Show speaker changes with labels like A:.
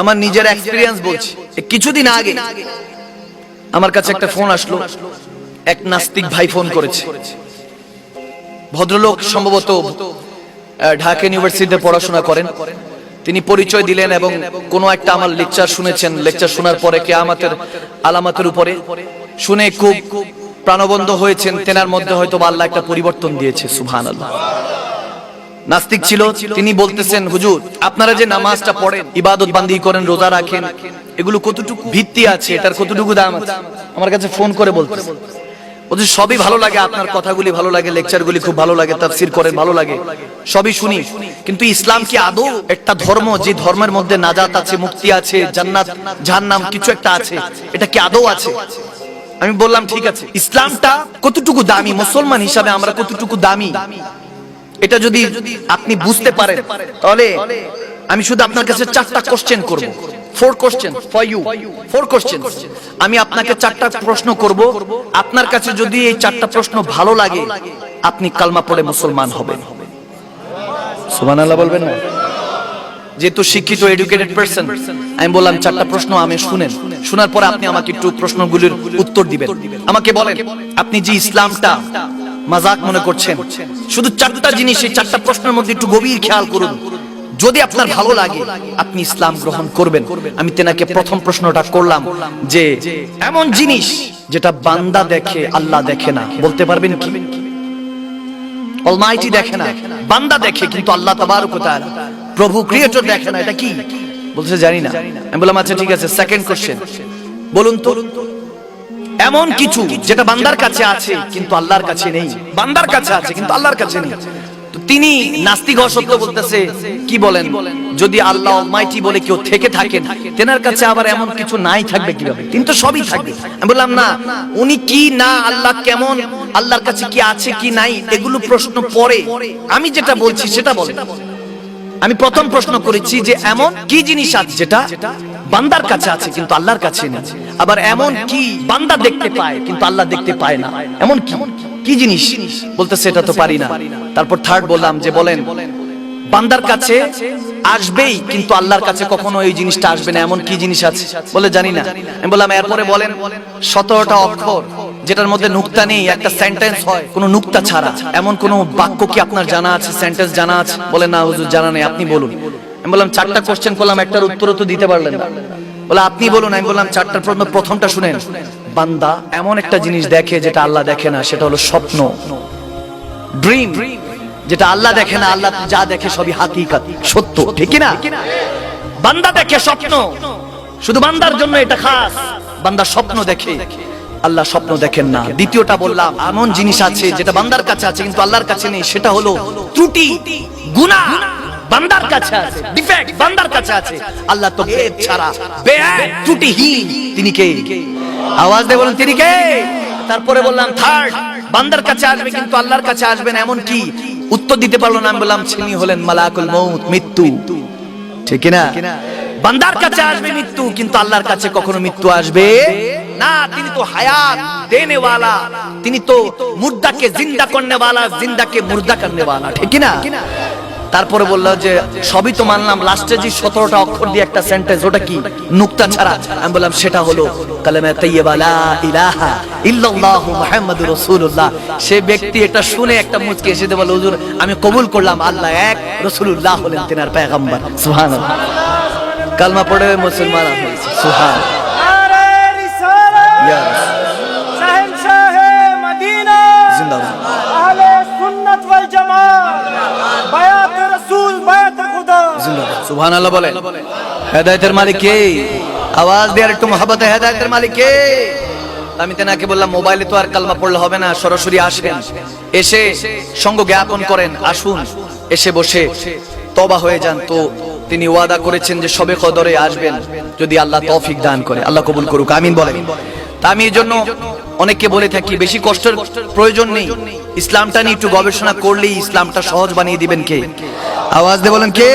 A: আমার নিজের এক্সপেরিয়েন্স বলছি। কিছুদিন আগে আমার কাছে একটা ফোন আসলো, এক নাস্তিক ভাই ফোন করেছে। ভদ্রলোক সম্ভবত ঢাকা ইউনিভার্সিটিতে পড়াশোনা করেন। তিনি পরিচয় দিলেন এবং কোনো একটা আমার লেকচার শুনেছেন। লেকচার শোনার পরে কিয়ামতের আলামতের উপরে শুনে খুব প্রাণবন্ত হয়েছেন। তেনার মধ্যে হয়তো আল্লাহ একটা পরিবর্তন দিয়েছে। সুবহানাল্লাহ। নাস্তিক ছিল, তিনি বলতেছেন, হুজুর আপনারা যে নামাজটা পড়েন, ইবাদত বান্দি করেন, রোজা রাখেন, এগুলো কতটুকু ভিত্তি আছে, এটার কতটুকু দাম আছে? আমার কাছে ফোন করে বলতেছে, বলছে সবই ভালো লাগে, আপনার কথাগুলি ভালো লাগে, লেকচারগুলি খুব ভালো লাগে, তাফসীর করেন ভালো লাগে, সবই শুনি, কিন্তু ইসলাম কি আদৌ একটা ধর্ম যে ধর্মের মধ্যে নাজাত আছে, মুক্তি আছে, জান্নাত জাহান্নাম কিছু একটা আছে, এটা কি আদৌ আছে? আমি বললাম ঠিক আছে, ইসলামটা কতটুকু দামি, মুসলমান হিসাবে আমরা কতটুকু দামি, এটা যদি আপনি বুঝতে পারেন তাহলে আমি শুধু আপনার কাছে 4টা কোশ্চেন করব। 4 কোশ্চেন ফর ইউ, 4 কোশ্চেন। আমি আপনাকে 4টা প্রশ্ন করব, আপনার কাছে যদি এই 4টা প্রশ্ন ভালো লাগে আপনি কালমা পড়ে মুসলমান হবেন। সুবহানাল্লাহ বলবেন না? যেহেতু শিক্ষিত এডুকেটেড পারসন, আমি বললাম 4টা প্রশ্ন আমি শুনেন, শোনার পরে আপনি আমাকে একটু প্রশ্নগুলির উত্তর দিবেন। আমাকে বলেন আপনি যে ইসলামটা মাজাক মনে করছেন, শুধু 4টা জিনিস, এই 4টা প্রশ্নের মধ্যে একটু গভীর খেয়াল করুন, যদি আপনার ভালো লাগে আপনি ইসলাম গ্রহণ করবেন। আমি তেনাকে প্রথম প্রশ্নটা করলাম যে এমন জিনিস যেটা বান্দা দেখে আল্লাহ দেখে না, বলতে পারবেন কি? অলমাইটি দেখে না, বান্দা দেখে, কিন্তু আল্লাহ তাবারক ওয়া তাআলা প্রভু ক্রিয়েটর দেখে না, এটা কি? বলছে জানি না। আমি বললাম আচ্ছা ঠিক আছে, সেকেন্ড কোশ্চেন বলুন তো এমন কিছু যেটা বান্দার কাছে আছে কিন্তু আল্লাহর কাছে নেই, বান্দার কাছে আছে কিন্তু আল্লাহর কাছে নেই। তো তিনি নাস্তিক হওয়া সত্ত্বেও বলতেছে কি বলেন, যদি আল্লাহ অলমাইটি বলে কেউ থেকে থাকেন, তেনার কাছে আবার এমন কিছু নাই থাকবে কিভাবে? তিনি তো সবই থাকবে। আমি বললাম না, উনি কি না, আল্লাহ কেমন, আল্লাহর কাছে কি আছে কি নাই, এগুলো প্রশ্ন পরে, আমি যেটা বলছি সেটা বলেন। আমি প্রথম প্রশ্ন করেছি যে এমন কি জিনিস আছে যেটা বান্দার কাছে আছে কিন্তু আল্লাহর কাছে নেই, আবার এমন কি বান্দা দেখতে পায় কিন্তু আল্লাহ দেখতে পায় না, এমন কি জিনিস? বলতেছে এটা তো পারি না। তারপর থার্ড বললাম যে বলেন বান্দার কাছে আসবেই কিন্তু আল্লাহর কাছে কখনো এই জিনিসটা আসবে না, এমন কি জিনিস আছে? বলে জানি না। আমি বললাম এরপরে বলেন 17টা অক্ষর যেটার মধ্যে নুকতা নেই, একটা সেন্টেন্স হয় কোনো নুকতা ছাড়া, এমন কোন বাক্য কি আপনার জানা আছে, সেন্টেন্স জানা আছে? বলে না হুজুর জানা নেই, আপনি বলুন। আমি বললাম 4টা কোশ্চেন করলাম, একটার উত্তরও তো দিতে পারলেন না। বলে আপনি বলুন। আমি বললাম 4টার প্রথমটা শুনেন, বান্দা এমন একটা জিনিস দেখে যেটা আল্লাহ দেখে না, সেটা হলো স্বপ্ন, ড্রিম, যেটা আল্লাহ দেখে না। আল্লাহ যা দেখে সবই হাকিকত, সত্য, ঠিক না? বান্দা দেখে স্বপ্ন, শুধু বান্দার জন্য এটা খাস, বান্দা স্বপ্ন দেখে, আল্লাহ স্বপ্ন দেখেন না। দ্বিতীয়টা বললাম এমন জিনিস আছে যেটা বান্দার কাছে আছে কিন্তু আল্লাহর কাছে নেই, সেটা হলো ত্রুটি, গুনাহ, বান্দার কাছে আছে, ডিফেক্ট বান্দার কাছে আছে, আল্লাহ তো বেদ ছাড়া, বেআইব, ত্রুটিহীন, তিনি কে? আওয়াজ দিয়ে বলুন তিনি কে? তারপরে বললাম থার্ড, বান্দার কাছে আসবে কিন্তু আল্লাহর কাছে আসবে না, এমন কি? উত্তর দিতে পারলো না। আমি বললাম তিনি হলেন মালাকুল মউত, মৃত্যু, ঠিক না? বান্দার কাছে আসবে মৃত্যু কিন্তু আল্লাহর কাছে কখনো মৃত্যু আসবে না। তিনি তো হায়াত দেনে ওয়ালা, তিনি তো মুর্দাকে জিন্দা করনে ওয়ালা, জিন্দাকে মুর্দা করনে ওয়ালা, ঠিক না? তারপরে বললো যে সবই তো মানলাম, লাস্টে যে 17টা অক্ষর দিয়ে একটা সেন্টেন্স, ওটা কি? নুকতা ছাড়া। আমি বললাম সেটা হলো কালেমা তাইয়্যিবা লা ইলাহা ইল্লাল্লাহু মুহাম্মাদুর রাসূলুল্লাহ। সে ব্যক্তি এটা শুনে একটা মুচকি এসে বলে হুজুর আমি কবুল করলাম, আল্লাহ এক, রাসূলুল্লাহ হলেন তেনার পয়গম্বর। সুবহানাল্লাহ। কালমা পড়ে মুসলমান হয়েছে। সুবহানাল্লাহ।
B: নারে রিসালাত, শাহেনশাহ মদিনা
A: জিন্দাবাদ,
B: আহলে সুন্নাত ওয়াল জামাত, বায়াত রাসূল, বায়াত খুদা
A: জিন্দাবাদ। সুবহানাল্লাহ বলেন। হেদায়েতের মালিক কে? আওয়াজ দিয়ে একটু মহব্বতে, হেদায়েতের মালিক কে? আমি তেনাকে বললাম মোবাইলে তো আর কালমা পড়লে হবে না, সরাসরি আসেন, এসে সঙ্গ জ্ঞাপন করেন, আসুন, এসে বসে তওবা হয়ে যান। তো তিনি ওয়াদা করেছেন যে সবে কদরে আসবেন যদি আল্লাহ তৌফিক দান করে। আল্লাহ কবুল করুক, আমিন বলেন। তা আমি এজন্য অনেককে বলে থাকি বেশি কষ্টের প্রয়োজন নেই, ইসলামটা নিয়ে একটু গবেষণা করলেই ইসলামটা সহজ বানিয়ে দিবেন কে? আওয়াজ দিয়ে বলেন কে?